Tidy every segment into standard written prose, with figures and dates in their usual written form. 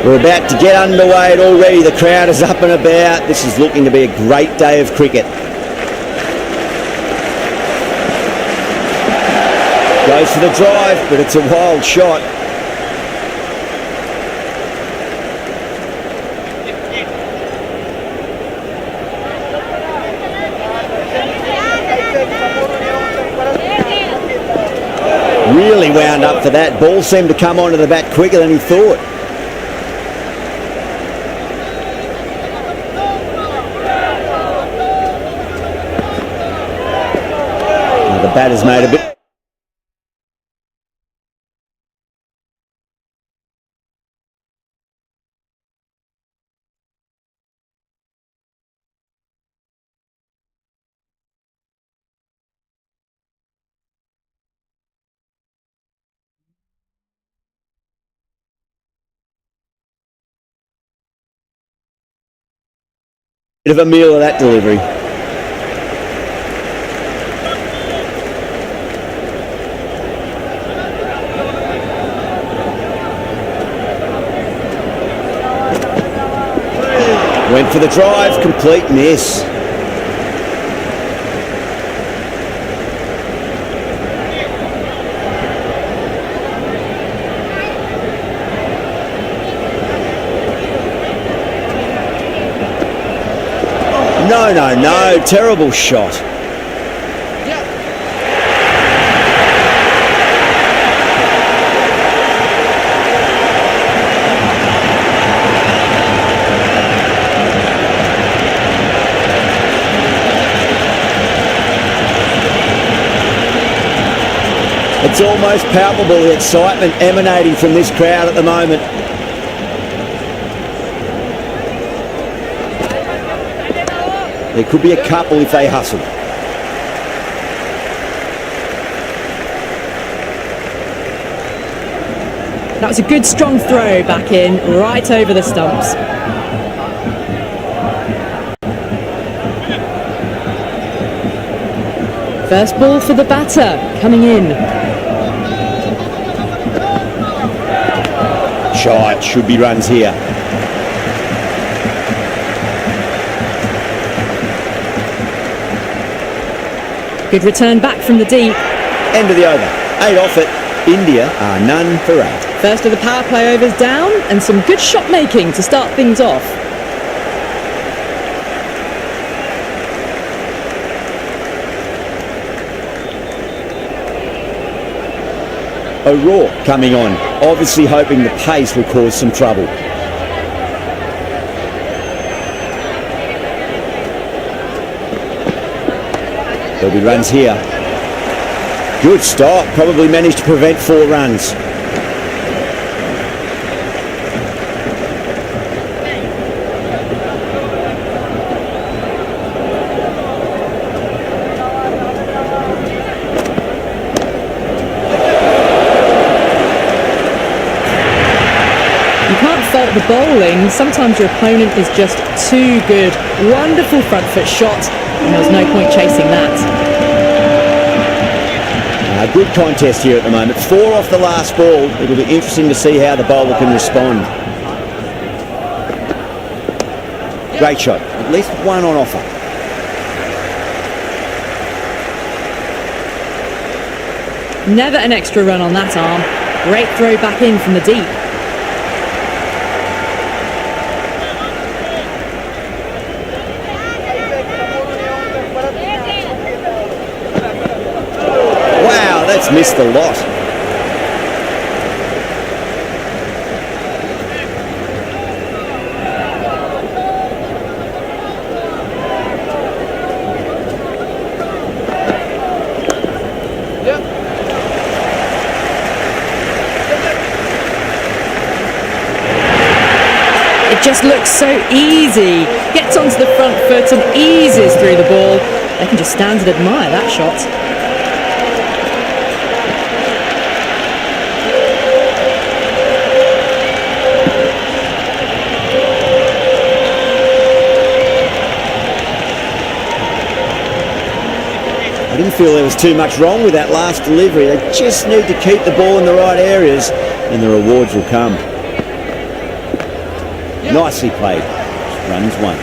We're about to get underway and already the crowd is up and about. This is looking to be a great day of cricket. Goes for the drive, but it's a wild shot. Really wound up for that. Ball seemed to come onto the bat quicker than he thought. Now the batter's made a bit of a meal of that delivery. Went for the drive, complete miss. No, terrible shot. It's almost palpable, the excitement emanating from this crowd at the moment. There could be a couple if they hustle. That was a good strong throw back in, right over the stumps. First ball for the batter, coming in. Shot, should be runs here. Good return back from the deep. End of the over. 8 off it. India are none for 8. First of the power play overs down, and some good shot making to start things off. O'Rourke coming on, obviously hoping the pace will cause some trouble. There'll be runs here. Good stop, probably managed to prevent 4 runs. You can't fault the bowling. Sometimes your opponent is just too good. Wonderful front foot shot, and there was no point chasing that. Good contest here at the moment. 4 off the last ball. It'll be interesting to see how the bowler can respond. Great shot. At least one on offer. Never an extra run on that arm. Great throw back in from the deep. Missed a lot. It just looks so easy. Gets onto the front foot and eases through the ball. They can just stand and admire that shot. I didn't feel there was too much wrong with that last delivery. They just need to keep the ball in the right areas and the rewards will come. Nicely played. Runs 1.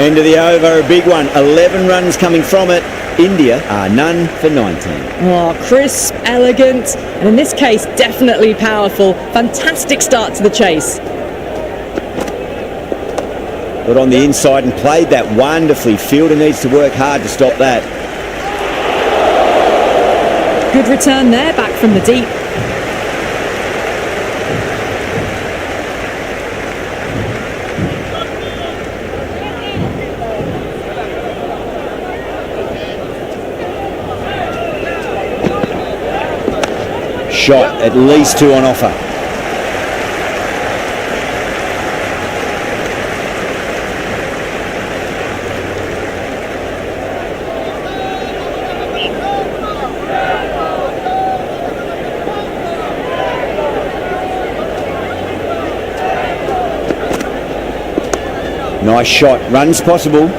End of the over, a big one. 11 runs coming from it. India are none for 19. Oh, crisp, elegant, and in this case, definitely powerful. Fantastic start to the chase. Got on the inside and played that wonderfully. Fielder needs to work hard to stop that. Good return there, back from the deep. Shot, at least 2 on offer. Nice shot, runs possible.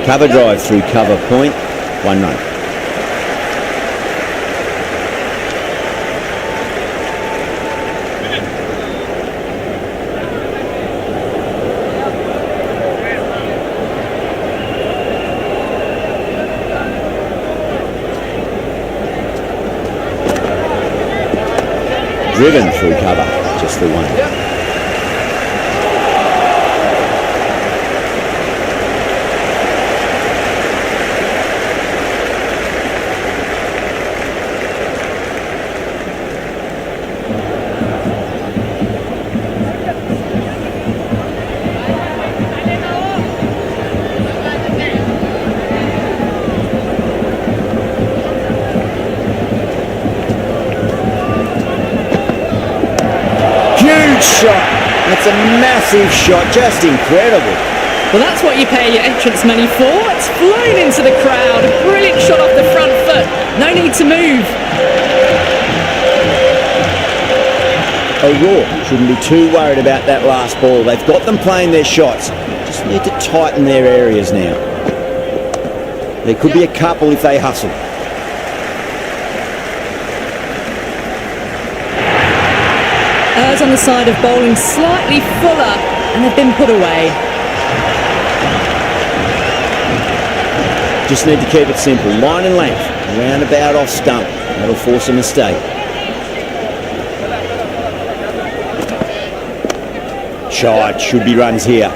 Cover drive through cover point, 1 run. Driven through cover, just the 1. Shot. That's a massive shot, just incredible. Well, that's what you pay your entrance money for. It's flown into the crowd. A brilliant shot off the front foot. No need to move. O'Rourke shouldn't be too worried about that last ball. They've got them playing their shots. Just need to tighten their areas now. There could be a couple if they hustle. Errs on the side of bowling slightly fuller, and they've been put away. Just need to keep it simple. Line and length. Roundabout off stump. That'll force a mistake. Shot. Should be runs here.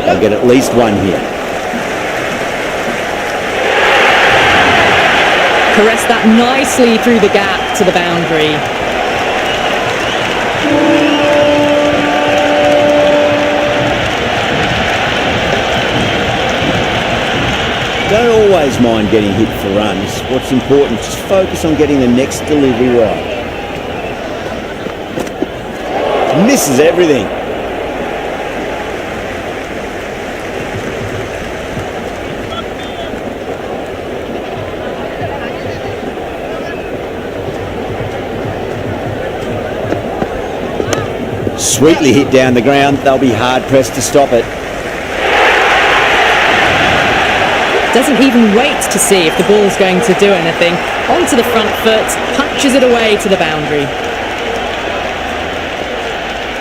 They'll get at least 1 here. Caress that nicely through the gap to the boundary. Don't always mind getting hit for runs. What's important, just focus on getting the next delivery right. Misses everything. Sweetly hit down the ground. They'll be hard pressed to stop it. Doesn't even wait to see if the ball's going to do anything. Onto the front foot, punches it away to the boundary.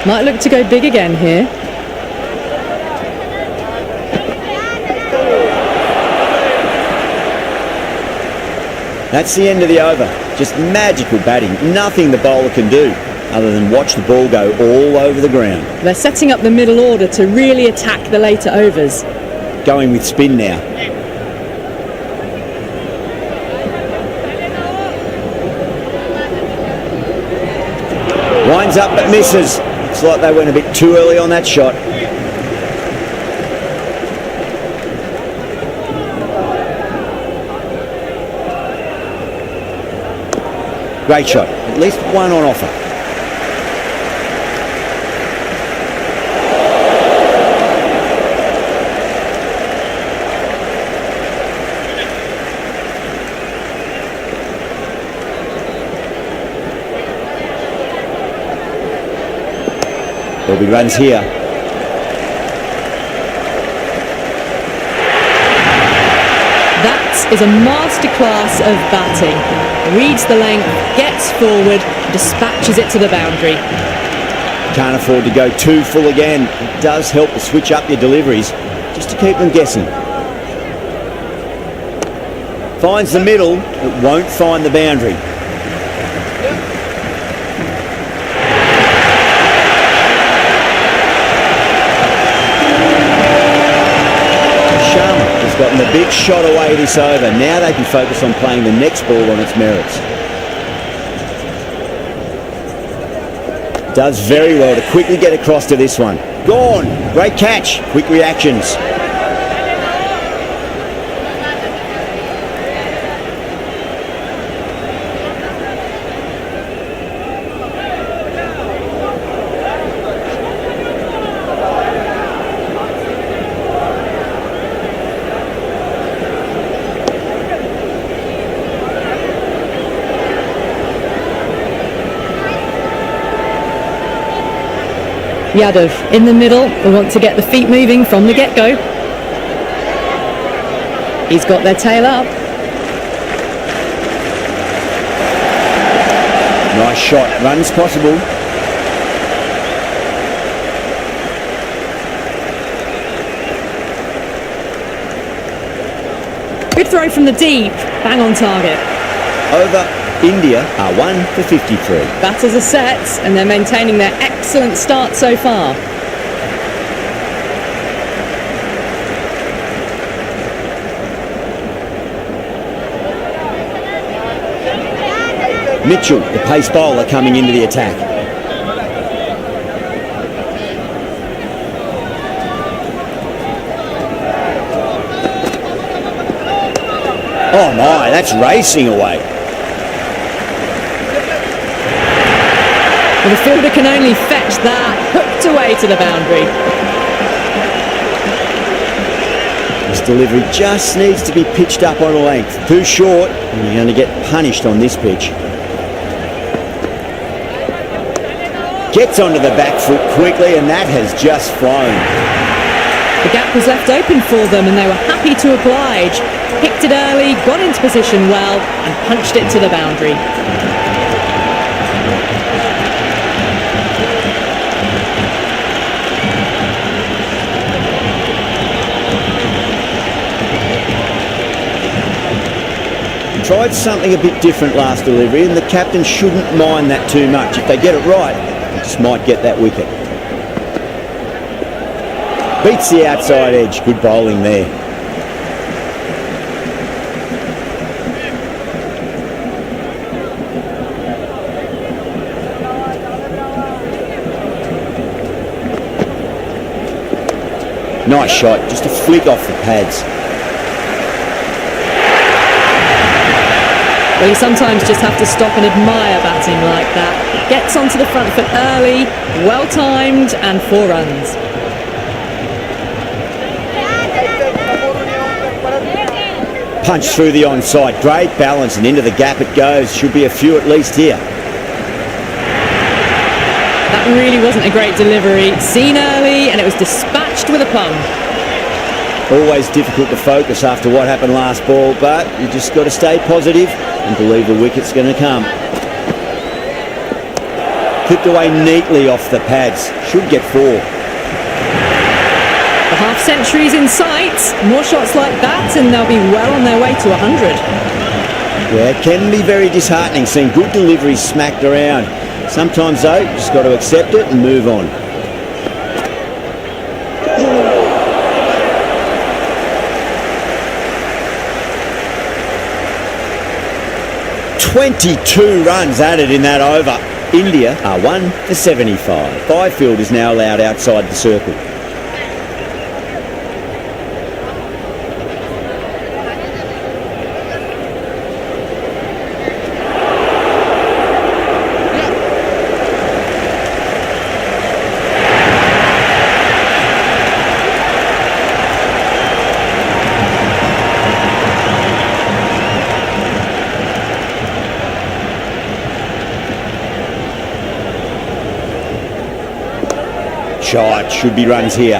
Might look to go big again here. That's the end of the over. Just magical batting. Nothing the bowler can do other than watch the ball go all over the ground. They're setting up the middle order to really attack the later overs. Going with spin now. Winds up but misses. Looks like they went a bit too early on that shot. Great shot. At least one on offer. There'll be runs here. That is a masterclass of batting. Reads the length, gets forward, dispatches it to the boundary. Can't afford to go too full again. It does help to switch up your deliveries, just to keep them guessing. Finds the middle, but won't find the boundary. Gotten a big shot away this over. Now they can focus on playing the next ball on its merits. Does very well to quickly get across to this one. Gone. Great catch. Quick reactions. Yadav in the middle. We want to get the feet moving from the get-go. He's got their tail up. Nice shot. Runs possible. Good throw from the deep. Bang on target. Over. India are 1 for 53. Batters are set and they're maintaining their excellent start so far. Mitchell, the pace bowler, coming into the attack. Oh my, that's racing away. Well, the fielder can only fetch that, hooked away to the boundary. This delivery just needs to be pitched up on a length. Too short, and you're going to get punished on this pitch. Gets onto the back foot quickly, and that has just flown. The gap was left open for them, and they were happy to oblige. Picked it early, got into position well, and punched it to the boundary. Tried something a bit different last delivery, and the captain shouldn't mind that too much. If they get it right, they just might get that wicket. Beats the outside edge. Good bowling there. Nice shot, just a flick off the pads. Well, you sometimes just have to stop and admire batting like that. Gets onto the front foot early, well-timed, and 4 runs. Punch through the onside. Great balance, and into the gap it goes. Should be a few at least here. That really wasn't a great delivery. Seen early, and it was dispatched with a plum. Always difficult to focus after what happened last ball, but you just got to stay positive and believe the wicket's going to come. Clipped away neatly off the pads. Should get 4. The half-century's in sight. More shots like that and they'll be well on their way to 100. Yeah, it can be very disheartening seeing good deliveries smacked around. Sometimes though, you just got to accept it and move on. "22 runs added in that over. India are 1 for 75. 5 field is now allowed outside the circle. Shot, should be runs here.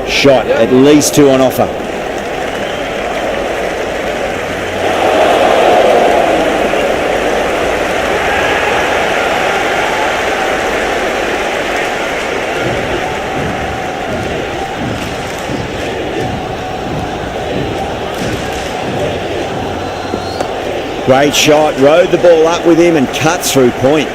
Shot, at least 2 on offer. Great shot, rode the ball up with him and cuts through point.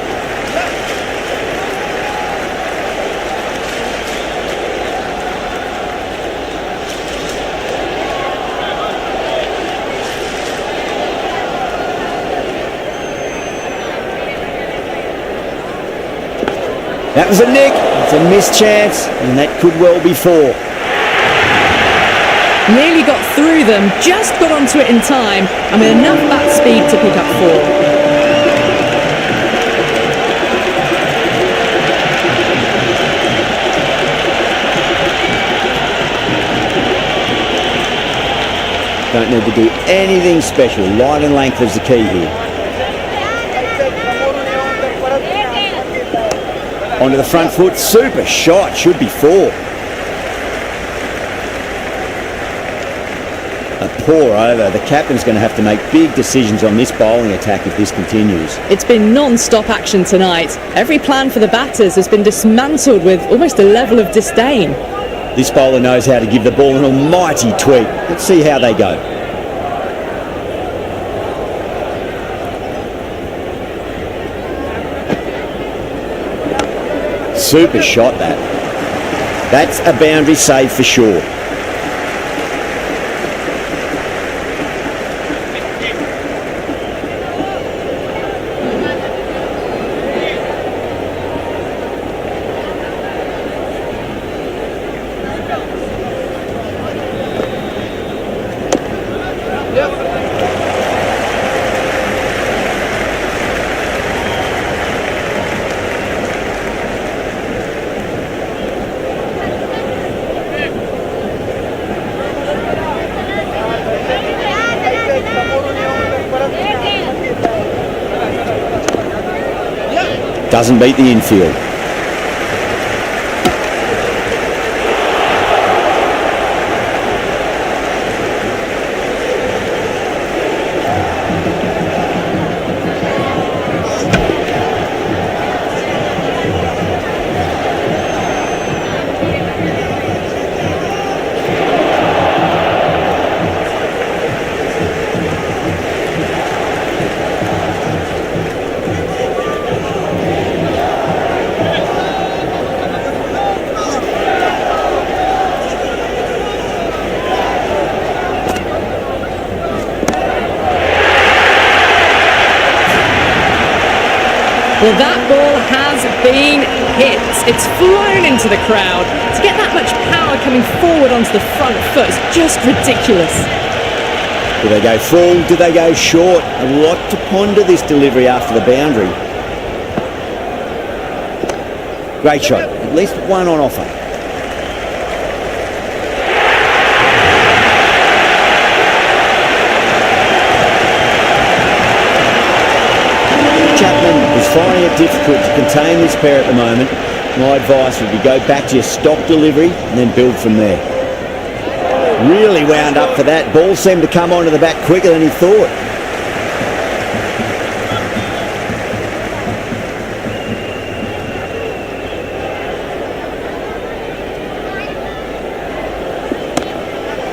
That was a nick, it's a missed chance, and that could well be 4. Nearly got through them, just got onto it in time, and with enough bat speed to pick up 4. Don't need to do anything special. Line and length is the key here. Onto the front foot, super shot, should be 4. A pour over. The captain's going to have to make big decisions on this bowling attack if this continues. It's been non-stop action tonight. Every plan for the batters has been dismantled with almost a level of disdain. This bowler knows how to give the ball an almighty tweak. Let's see how they go. Super shot that. That's a boundary save for sure. Doesn't beat the infield. Well, that ball has been hit. It's flown into the crowd. To get that much power coming forward onto the front foot is just ridiculous. Do they go full? Do they go short? A lot to ponder this delivery after the boundary. Great shot. At least 1 on offer. Chapman is finding it difficult to contain this pair at the moment. My advice would be go back to your stock delivery and then build from there. Really wound up for that. Ball seemed to come onto the back quicker than he thought.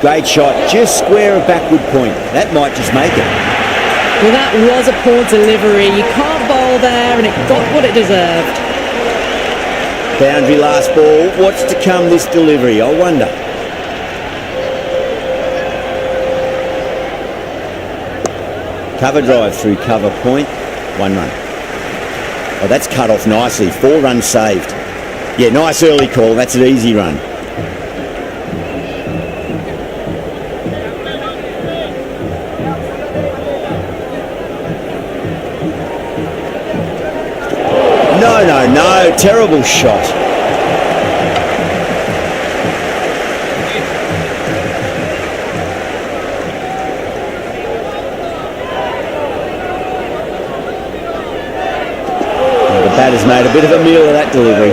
Great shot, just square of backward point. That might just make it. Well, that was a poor delivery. You can't bowl there, and it got what it deserved. Boundary last ball. What's to come this delivery? I wonder. Cover drive through cover point. 1 run. Oh, that's cut off nicely. 4 runs saved. Yeah, nice early call. That's an easy run. No. Terrible shot. The batter's made a bit of a meal of that delivery.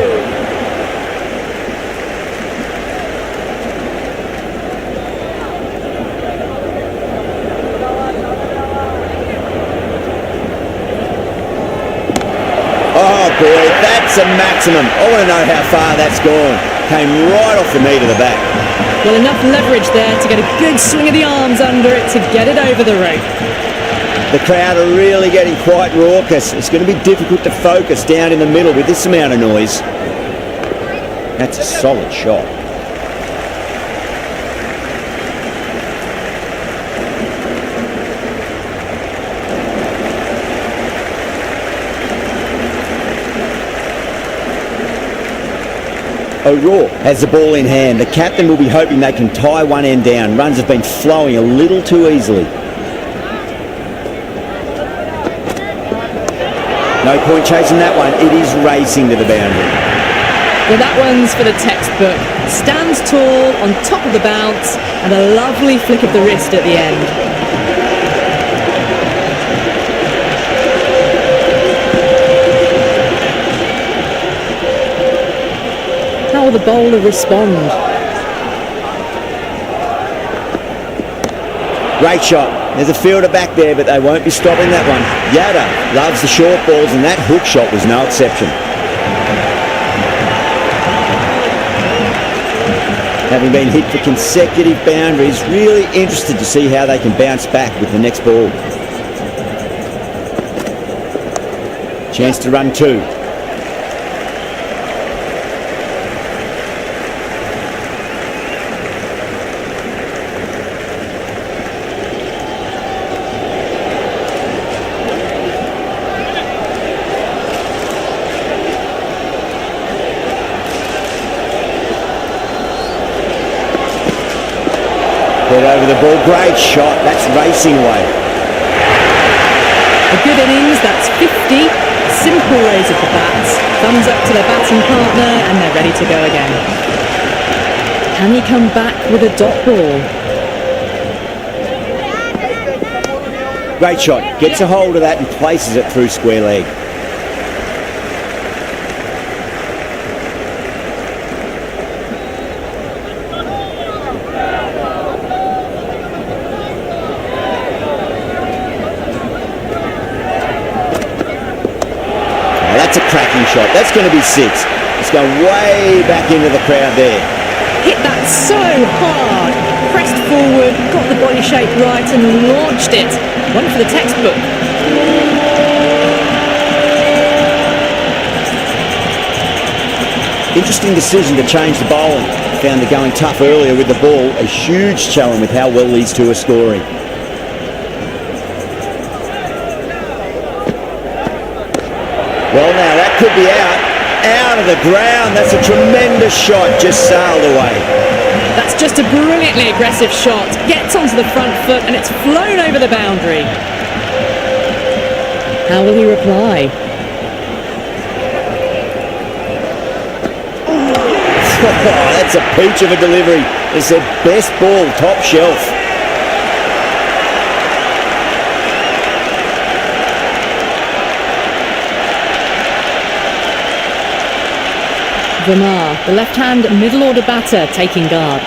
Oh boy, that's a maximum. I want to know how far that's gone. Came right off the meat of the bat. Well, enough leverage there to get a good swing of the arms under it to get it over the rope. The crowd are really getting quite raucous. It's going to be difficult to focus down in the middle with this amount of noise. That's a solid shot. O'Rourke has the ball in hand. The captain will be hoping they can tie one end down. Runs have been flowing a little too easily. No point chasing that one. It is racing to the boundary. Well, that one's for the textbook. Stands tall on top of the bounce and a lovely flick of the wrist at the end. How will the bowler respond? Great shot. There's a fielder back there, but they won't be stopping that one. Yada loves the short balls, and that hook shot was no exception. Having been hit for consecutive boundaries, really interested to see how they can bounce back with the next ball. Chance to run 2. Head over the ball, great shot, that's racing away. A good innings, that's 50. Simple raise of the bats. Thumbs up to their batting partner and they're ready to go again. Can he come back with a dot ball? Great shot, gets a hold of that and places it through square leg. That's a cracking shot. That's going to be 6. It's going way back into the crowd there. Hit that so hard. Pressed forward, got the body shape right and launched it. One for the textbook. Interesting decision to change the bowling. Found the going tough earlier with the ball. A huge challenge with how well these two are scoring. Well, now that could be out of the ground. That's a tremendous shot, just sailed away. That's just a brilliantly aggressive shot. Gets onto the front foot and it's flown over the boundary. How will he reply? Oh, that's a peach of a delivery. It's their best ball, top shelf. Verma, the left-hand middle-order batter, taking guard.